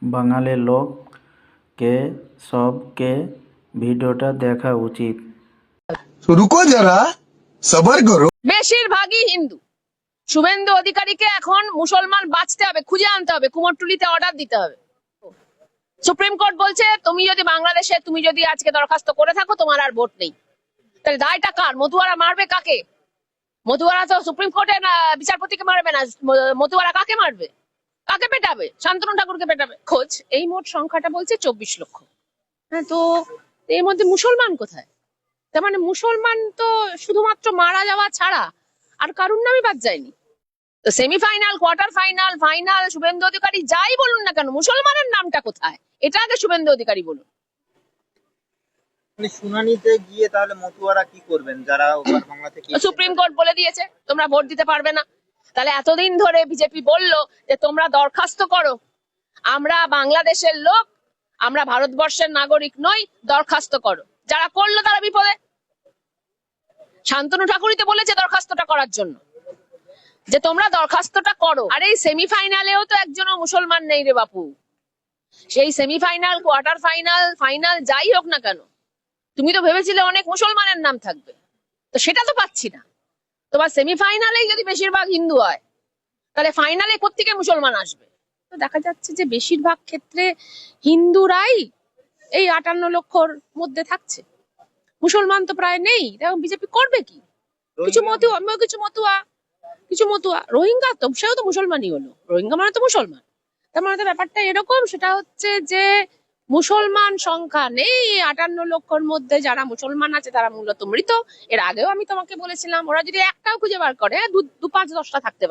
বাঙালি লোককে সবকে ভিডিওটা দেখা উচিত। तो रुको जरा सबर करो। বেশিরভাগই হিন্দু। শুভেন্দু অধিকারীকে এখন মুসলমান বাঁচতে হবে, খুঁজে আনতে হবে, কুমোরটুলিতে অর্ডার দিতে হবে। সুপ্রিম কোর্ট বলছে তুমি যদি বাংলাদেশে তুমি যদি আজকে দরখাস্ত করে থাকো তোমার আর ভোট নেই, তাহলে দায়টা কার? মতুয়ারা মারবে কাকে? মতুয়ারা তো সুপ্রিম কোর্টে না বিচারপতিকে মারবে না, মতুয়ারা কাকে মারবে, কাকে পেটাবে? শান্তনু ঠাকুরকে পেটাবে। খোঁজ এই মোট সংখ্যাটা বলছে 24 লক্ষ। হ্যাঁ, তো এর মধ্যে মুসলমান কোথায়? তার মানে মুসলমান তো শুধুমাত্র মারা যাওয়া ছাড়া আর কারুর নামই বাদ যায়নি। তো semifinal, quarter final, final Suvendu Adhikari যাই বলুন না কেন, মুসলমানের নামটা কোথায় এটা আগে শুভেন্দু অধিকারী বলুন। শুনানিতে গিয়ে তাহলে মতুয়ারা কি করবেন যারা ওপার বাংলা থেকে? সুপ্রিম কোর্ট বলে দিয়েছে তোমরা ভোট দিতে পারবে না। তাহলে এতদিন ধরে বিজেপি বললো যে তোমরা দরখাস্ত করো, আমরা বাংলাদেশের লোক, আমরা ভারতবর্ষের নাগরিক নই, দরখাস্ত করো। যারা করলো তারা বিপদে। শান্তনু ঠাকুরই তো বলেছে দরখাস্তটা করার জন্য, যে তোমরা দরখাস্তটা করো। আর এই সেমিফাইনালেও তো একজনও মুসলমান নেই রে বাপু। সেই সেমিফাইনাল, কোয়ার্টার ফাইনাল, ফাইনাল যাই হোক না কেন, তুমি তো ভেবেছিলে অনেক মুসলমানের নাম থাকবে, তো সেটা তো পাচ্ছি না। তোমার সেমিফাইনালেই যদি বেশিরভাগ হিন্দু হয়, তাহলে ফাইনালে কোত্থেকে মুসলমান আসবে? তো দেখা যাচ্ছে যে বেশিরভাগ ক্ষেত্রে হিন্দুরাই এই 58 লক্ষর মধ্যে থাকছে, মুসলমান তো প্রায় নেই। দেখো বিজেপি করবে কি? কিছু মতুয়া রোহিঙ্গা, তো সেও তো মুসলমানই হলো, রোহিঙ্গা মানে তো মুসলমান। তার মানে তো ব্যাপারটা এরকম, সেটা হচ্ছে যে মুসলমান সংখ্যা নেই 58 লক্ষর মধ্যে। যারা মুসলমান আছে তারা মূলত মৃত। এর আগেও আমি তোমাকে বলেছিলাম, ওরা যদি একটাও খুঁজে বার করে, দু পাঁচ দশটা থাকতে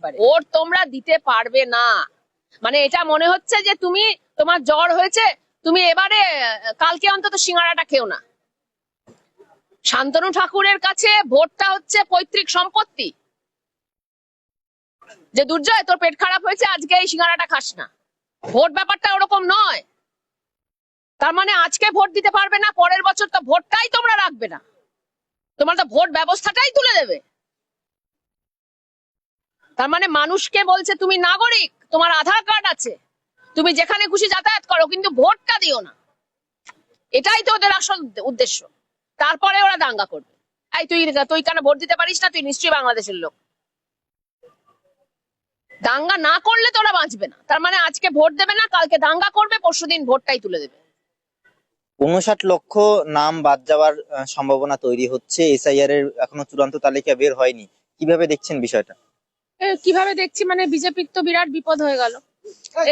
পারে, ওর তোমরা দিতে পারবে না। মানে এটা মনে হচ্ছে যে তুমি, তোমার জ্বর হয়েছে, তুমি এবারে কালকে অন্তত সিঙ্গারাটা খেও না। শান্তনু ঠাকুরের কাছে ভোটটা হচ্ছে পৈতৃক সম্পত্তি, যে দুর্জয় তোর পেট খারাপ হয়েছে আজকে এই সিঙ্গারাটা খাস না। ভোট ব্যাপারটা ওরকম নয়। তার মানে আজকে ভোট দিতে পারবে না, পরের বছর তো ভোটটাই তোমরা রাখবে না, তোমরা তো ভোট ব্যবস্থাটাই তুলে দেবে। তার মানে মানুষকে বলছে তুমি নাগরিক, তোমার আধার কার্ড আছে, তুমি যেখানে খুশি যাতায়াত করো, কিন্তু ভোটটা দিও না। এটাই তো ওদের আসল উদ্দেশ্য। তারপরে ওরা দাঙ্গা করবে। এই তুই কেন ভোট দিতে পারিস না? তুই নিশ্চয়ই বাংলাদেশের লোক। দাঙ্গা না করলে তো ওরা বাঁচবে না। তার মানে আজকে ভোট দেবে না, কালকে দাঙ্গা করবে, পরশুদিন ভোটটাই তুলে দেবে। 59 লক্ষ নাম বাদ যাওয়ার সম্ভাবনা তৈরি হচ্ছে। এসআইআর এর এখনো চূড়ান্ত তালিকা বের হয়নি, কিভাবে দেখছেন বিষয়টা? কিভাবে দেখছি মানে বিজেপির তো বিরাট বিপদ হয়ে গেল।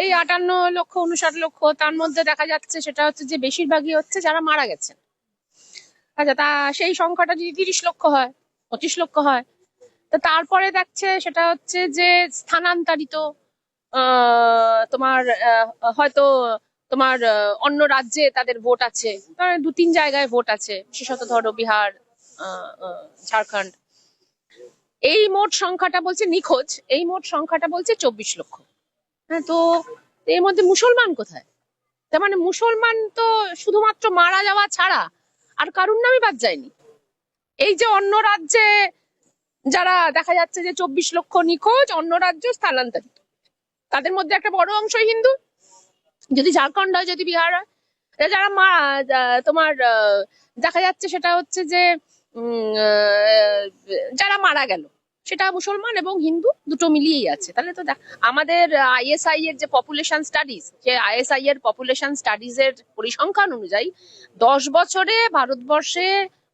এই 58 লক্ষ 59 লক্ষ, তার মধ্যে দেখা যাচ্ছে সেটা হচ্ছে যে বেশিরভাগই হচ্ছে যারা মারা গেছেন। আচ্ছা, তা সেই সংখ্যাটা যদি 30 লক্ষ হয়, 25 লক্ষ হয়, তো তারপরে দেখছে সেটা হচ্ছে যে স্থানান্তরিত, তোমার হয়তো তোমার অন্য রাজ্যে তাদের ভোট আছে, 2-3 জায়গায় ভোট আছে, বিশেষত ধরো বিহার, ঝাড়খণ্ড। এই মোট সংখ্যাটা বলছে নিখোঁজ, এই মোট সংখ্যাটা বলছে 24 লক্ষ। হ্যাঁ, তো এর মধ্যে মুসলমান কোথায়? তার মানে মুসলমান তো শুধুমাত্র মারা যাওয়া ছাড়া আর কারুর নামই বাদ যায়নি। এই যে অন্য রাজ্যে যারা দেখা যাচ্ছে যে 24 লক্ষ নিখোঁজ, অন্য রাজ্য স্থানান্তরিত, তাদের মধ্যে একটা বড় অংশ হিন্দু। যদি ঝাড়খণ্ড হয়, যদি বিহার হয়, যারা তোমার দেখা যাচ্ছে সেটা হচ্ছে যে যারা মারা গেল সেটা মুসলমান এবং হিন্দু দুটো মিলিয়েই আছে। তাহলে তো আমাদের আইএসআই এর যে পপুলেশন স্টাডিজ, যে আইএসআই এর পপুলেশন স্টাডিজ এর পরিসংখ্যান অনুযায়ী 10 বছরে ভারতবর্ষে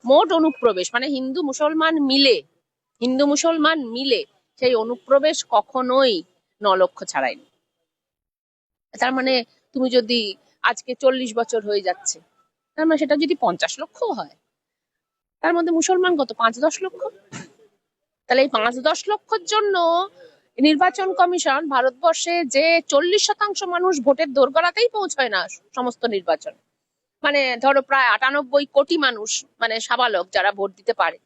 মোট অনুপ্রবেশ, মানে হিন্দু মুসলমান মিলে সেই অনুপ্রবেশ কখনোই 9 লক্ষ ছাড়ায়নি। তার মানে তুমি যদি আজকে 40 বছর হয়ে যাচ্ছে, তার মানে সেটা যদি 50 লক্ষ হয়, তার মধ্যে মুসলমান কত? 5-10 লক্ষ। তাহলে এই 5-10 লক্ষর জন্য নির্বাচন কমিশন ভারতবর্ষে যে 40% মানুষ ভোটের দোরগোড়াতেই পৌঁছয় না সমস্ত নির্বাচন, মানে ধরো প্রায় 98 কোটি মানুষ, মানে সাবালক যারা ভোট দিতে পারে,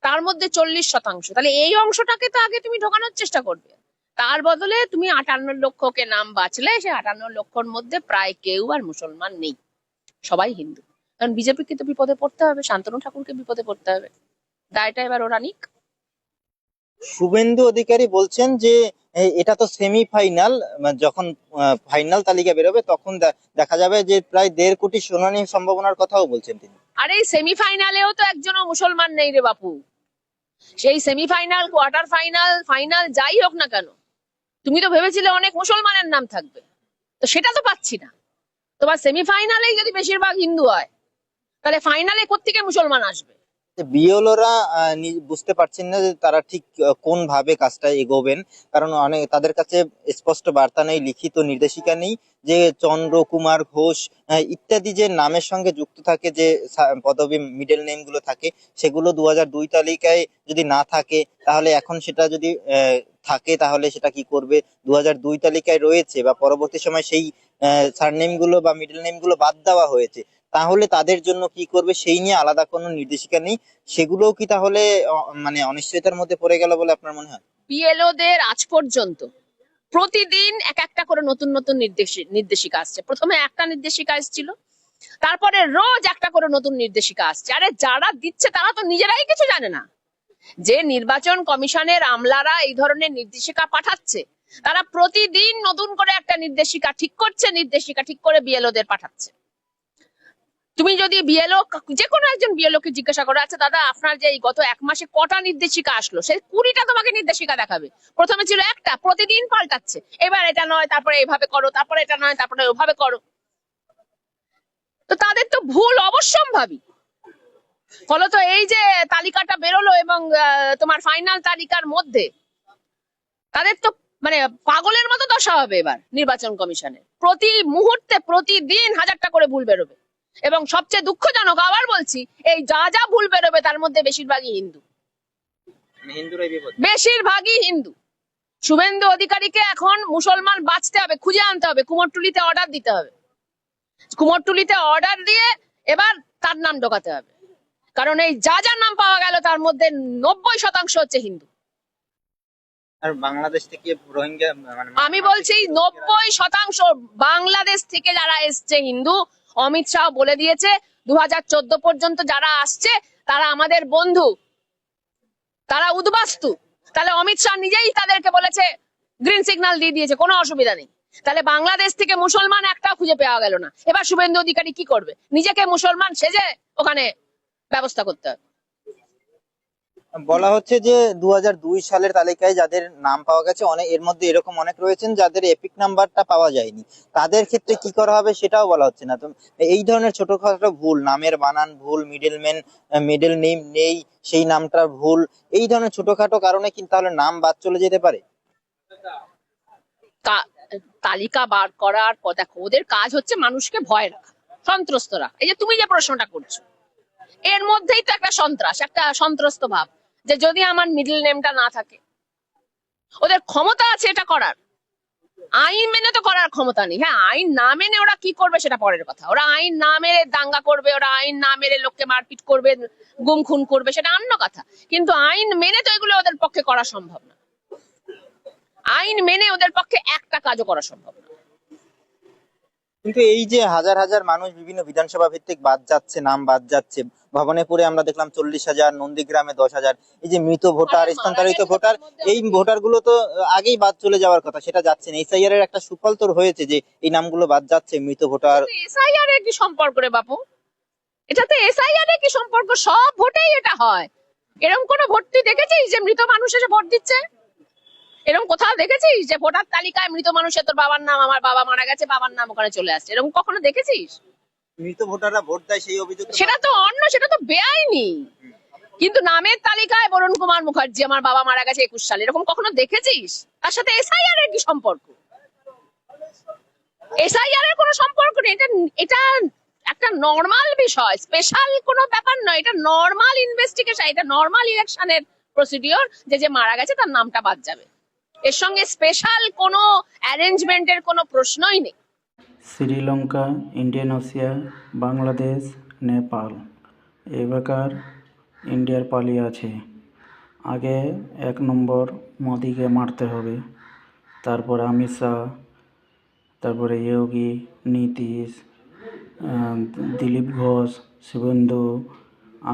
তার মধ্যে 40%। তাহলে এই অংশটাকে তো আগে তুমি ঢোকানোর চেষ্টা করবে। তার বদলে তুমি 58 লক্ষকে নাম বাঁচলে, সে 58 লক্ষর মধ্যে প্রায় কেউ আর মুসলমান নেই, সবাই হিন্দু। কারণ বিজেপিকে তো বিপদে পড়তে হবে, শান্তনু ঠাকুরকে বিপদে পড়তে হবে, দায়টা এবার ওরা নিক। শুভেন্দু অধিকারী বলছেন যে এটা তো সেমিফাইনাল, যখন ফাইনাল তালিকা বেরোবে তখন দেখা যাবে যে প্রায় 1.5 কোটি শুনানির সম্ভাবনার কথাও বলছেন তিনি। আর এই সেমিফাইনালেও তো একজনও মুসলমান নেই রে বাপু। সেই সেমিফাইনাল, কোয়ার্টার ফাইনাল, ফাইনাল যাই হোক না কেন, তুমি তো ভেবেছিলে অনেক মুসলমানের নাম থাকবে, তো সেটা তো পাচ্ছি না। তোমার সেমিফাইনালেই যদি বেশিরভাগ হিন্দু হয়, তাহলে ফাইনালে কোত্থেকে মুসলমান আসবে? বিএলওরা বুঝতে পারছেন না যে তারা ঠিক কোন ভাবে কাজটা এগোবেন, কারণ অনেক তাদের কাছে স্পষ্ট বার্তা নেই, লিখিত নির্দেশিকা নেই যে চন্দ্র কুমার ঘোষ ইত্যাদি যে নামের সঙ্গে যুক্ত থাকে, যে পদবী মিডল নেম গুলো থাকে, সেগুলো 2002 তালিকায় যদি না থাকে তাহলে এখন সেটা যদি থাকে তাহলে সেটা কি করবে? 2002 তালিকায় রয়েছে বা পরবর্তী সময় সেই সারনেম গুলো বা মিডল নেম গুলো বাদ দেওয়া হয়েছে, তাহলে তাদের জন্য কি করবে সেই নিয়ে আলাদা কোনো নির্দেশিকা নেই। সেগুলোও কি তাহলে মানে অনিশ্চয়তার মধ্যে পড়ে গেল বলে আপনার মনে হয়? বিএলওদের আজ পর্যন্ত প্রতিদিন এক একটা করে নতুন নতুন নির্দেশিকা আসছে। প্রথমে একটা নির্দেশিকা এসেছিল, তারপরে রোজ একটা করে নতুন নির্দেশিকা আসছে। আরে যারা দিচ্ছে তারা তো নিজেরাই কিছু জানে না। যে নির্বাচন কমিশনের আমলারা এই ধরনের নির্দেশিকা পাঠাচ্ছে, তারা প্রতিদিন নতুন করে একটা নির্দেশিকা ঠিক করছে, নির্দেশিকা ঠিক করে বিএলওদের পাঠাচ্ছে। তুমি যদি বিএলও, যে কোনো একজন বিএলও কে জিজ্ঞাসা করো, আচ্ছা দাদা আপনার যে এই গত 1 মাসে কটা নির্দেশিকা আসলো, সে 20টা তোমাকে নির্দেশিকা দেখাবে। প্রথমে ছিল একটা, প্রতিদিন পাল্টাচ্ছে। এবার এটা নয়, তারপরে এভাবে করো, তারপরে এটা নয়, তারপরে ওভাবে করো। তো তাদের তো ভুল অবশ্যম্ভাবী। ফলত এই যে তালিকাটা বেরোলো এবং তোমার ফাইনাল তালিকার মধ্যে তাদের তো মানে পাগলের মতো দশা হবে এবার নির্বাচন কমিশনের। প্রতি মুহূর্তে প্রতিদিন 1000টা করে ভুল বেরোবে, এবং সবচেয়ে দুঃখজনক, আবার বলছি, এই যা যা ভুল বেরোবে তার মধ্যে বেশিরভাগই হিন্দু। বেশিরভাগই হিন্দু। শুভেন্দু অধিকারীকে এখন মুসলমান বাঁচতে হবে, খুঁজে আনতে হবে, কুমোরটুলিতে অর্ডার দিতে হবে। কুমোরটুলিতে অর্ডার দিয়ে এবার তার নাম ঢোকাতে হবে, কারণ এই যা যা নাম পাওয়া গেল তার মধ্যে 90% হচ্ছে হিন্দু। আর বাংলাদেশ থেকে রোহিঙ্গা আমি বলছি 90% বাংলাদেশ থেকে যারা এসছে হিন্দু। অমিত শাহ বলে দিয়েছে 2014 পর্যন্ত যারা আসছে তারা আমাদের বন্ধু, তারা উদ্বাস্তু। তাহলে অমিত শাহ নিজেই তাদেরকে বলেছে, গ্রিন সিগন্যাল দিয়ে দিয়েছে, কোনো অসুবিধা নেই। তাহলে বাংলাদেশ থেকে মুসলমান একটাও খুঁজে পাওয়া গেল না। এবার শুভেন্দু অধিকারী কি করবে? নিজেকে মুসলমান সেজে ওখানে ব্যবস্থা করতে হবে। বলা হচ্ছে যে 2002 সালের তালিকায় যাদের নাম পাওয়া গেছে, অনেক এর মধ্যে এরকম অনেক রয়েছেন যাদের এপিক নাম্বারটা পাওয়া যায়নি, তাদের ক্ষেত্রে কি করা হবে সেটাও বলা হচ্ছে না। তো এই ধরনের ছোটখাটো ভুল, নামের বানান ভুল, মিডল নেম নেই, সেই নামটার ভুল, এই ধরনের ছোটখাটো কারণে কিন্তু তাহলে নাম বাদ চলে যেতে পারে। তালিকা বার করার পর দেখো, ওদের কাজ হচ্ছে মানুষকে ভয় রাখা, সন্ত্রস্ত রাখা। এই যে তুমি যে প্রশ্নটা করছো, এর মধ্যেই তো একটা সন্ত্রাস, একটা সন্ত্রস্ত ভাব, যে যদি আমার মিডল নেমটা না থাকে। ওদের ক্ষমতা আছে এটা করার, আইন মেনে তো করার ক্ষমতা নেই। হ্যাঁ, আইন না মেনে ওরা কি করবে সেটা পরের কথা। ওরা আইন না মেরে দাঙ্গা করবে, ওরা আইন না মেরে লোককে মারপিট করবে, গুম খুন করবে, সেটা অন্য কথা। কিন্তু আইন মেনে তো এগুলো ওদের পক্ষে করা সম্ভব না। আইন মেনে ওদের পক্ষে একটা কাজও করা সম্ভব না। কিন্তু এই যে হাজার হাজার মানুষ বিভিন্ন বিধানসভা ভিত্তিক বাদ যাচ্ছে, নাম বাদ যাচ্ছে, ভবানীপুরে আমরা দেখলাম 40,000, নন্দীগ্রামে 10,000, এই যে মৃত ভোটার, স্থানান্তরিত ভোটার, এই ভোটার গুলো তো আগেই বাদ চলে যাওয়ার কথা, সেটা যাচ্ছে না। এসআইআর এর একটা সুফল তো হয়েছে যে এই নামগুলো বাদ যাচ্ছে, মৃত ভোটার। এসআইআর এর কি সম্পর্ক রে বাপু? এটাতে এসআইআর এর কি সম্পর্ক? সব ভোটেই এটা হয়। এরকম কোন ভোট তুই দেখেছিস যে মৃত মানুষ এসে ভোট দিচ্ছে? এরকম কোথাও দেখেছিস যে ভোটার তালিকায় মৃত মানুষের, তোর বাবার নাম, আমার বাবা মারা গেছে, বাবার নাম ওখানে চলে আসছে? এরকম কখনো দেখেছিস? মৃত ভোটাররা ভোট দেয় সেই অভিযোগ, সেটা তো অন্য, সেটা তো বেআইনি। কিন্তু নামের তালিকায় বরুণ কুমার মুখার্জি, আমার বাবা মারা গেছে 21 সালে, এরকম কখনো দেখেছিস? তার সাথে এসআইআর এর কি সম্পর্ক? এসআইআর এর কোনো সম্পর্ক নেই। এটা এটা একটা নরমাল বিষয়, স্পেশাল কোনো ব্যাপার নয়। এটা নরমাল ইনভেস্টিগেশন, এটা নরমাল ইলেকশনের প্রসিডিওর। যে মারা গেছে তার নামটা বাদ যাবে, এর সঙ্গে স্পেশাল কোনো অ্যারেঞ্জমেন্টের কোনো প্রশ্নই নেই। শ্রীলঙ্কা, ইন্ডোনেশিয়া, বাংলাদেশ, নেপাল এবারকার ইন্ডিয়ার পালি আছে। আগে 1 নম্বর মোদিকে মারতে হবে, তারপর অমিত শাহ, তারপরে যোগী, নীতিশ, দিলীপ ঘোষ, শুভেন্দু,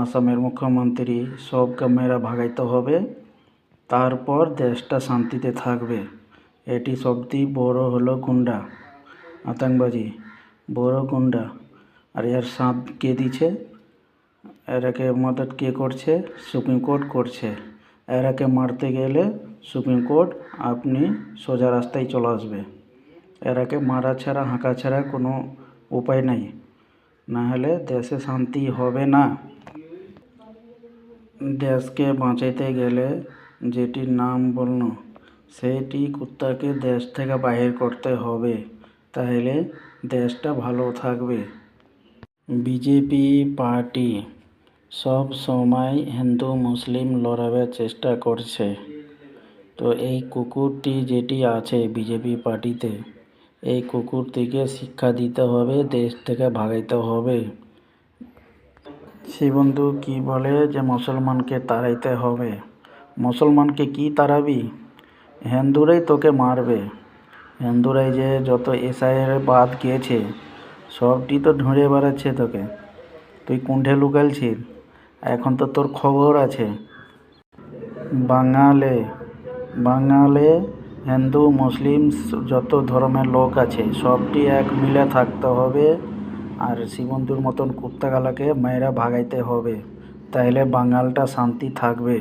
আসামের মুখ্যমন্ত্রী, সবকে মেয়েরা ভাগাইতে হবে। তারপর দেশটা শান্তিতে থাকবে। এটি সবথেকে বড় হলো গুন্ডা, আতঙ্কবাজি, বড় গুন্ডা। আর এর সাথ কে দিচ্ছে? এরাকে মদত কে করছে? সুপ্রিম কোর্ট করছে। এরাকে মারতে গেলে সুপ্রিম কোর্ট আপনি সোজা রাস্তায় চলে আসবে। এরাকে মারা ছাড়া হাঁকা ছাড়া কোনো উপায় নাই, না হলে দেশে শান্তি হবে না। দেশকে বাঁচাইতে গেলে যেটির নাম বলল সেইটি কুত্তাকে দেশ থেকে বাহির করতে হবে, তাহলে দেশটা ভালো থাকবে। বিজেপি পার্টি সব সময় হিন্দু মুসলিম লড়াবার চেষ্টা করছে। তো এই কুকুরটি যেটি আছে বিজেপি পার্টিতে, এই কুকুরটিকে শিক্ষা দিতে হবে, দেশ থেকে ভাগাইতে হবে। শিববন্ধু কি বলে যে মুসলমানকে তাড়াইতে হবে। মুসলমানকে কি তাড়াবি? হিন্দুরাই তোকে মারবে। হিন্দুরাই যে যত এসআইয়ের বাদ গিয়েছে সবটি তো ঢুঁড়ে বেড়াচ্ছে তোকে। তুই কুণ্ঠে লুকালছিস, এখন তো তোর খবর আছে। বাঙালে হিন্দু মুসলিম যত ধর্মের লোক আছে সবটি এক মিলে থাকতে হবে, আর শিববন্ধুর মতন কুত্তাগালাকে মেয়েরা ভাগাইতে হবে, তাহলে বাঙালটা শান্তি থাকবে।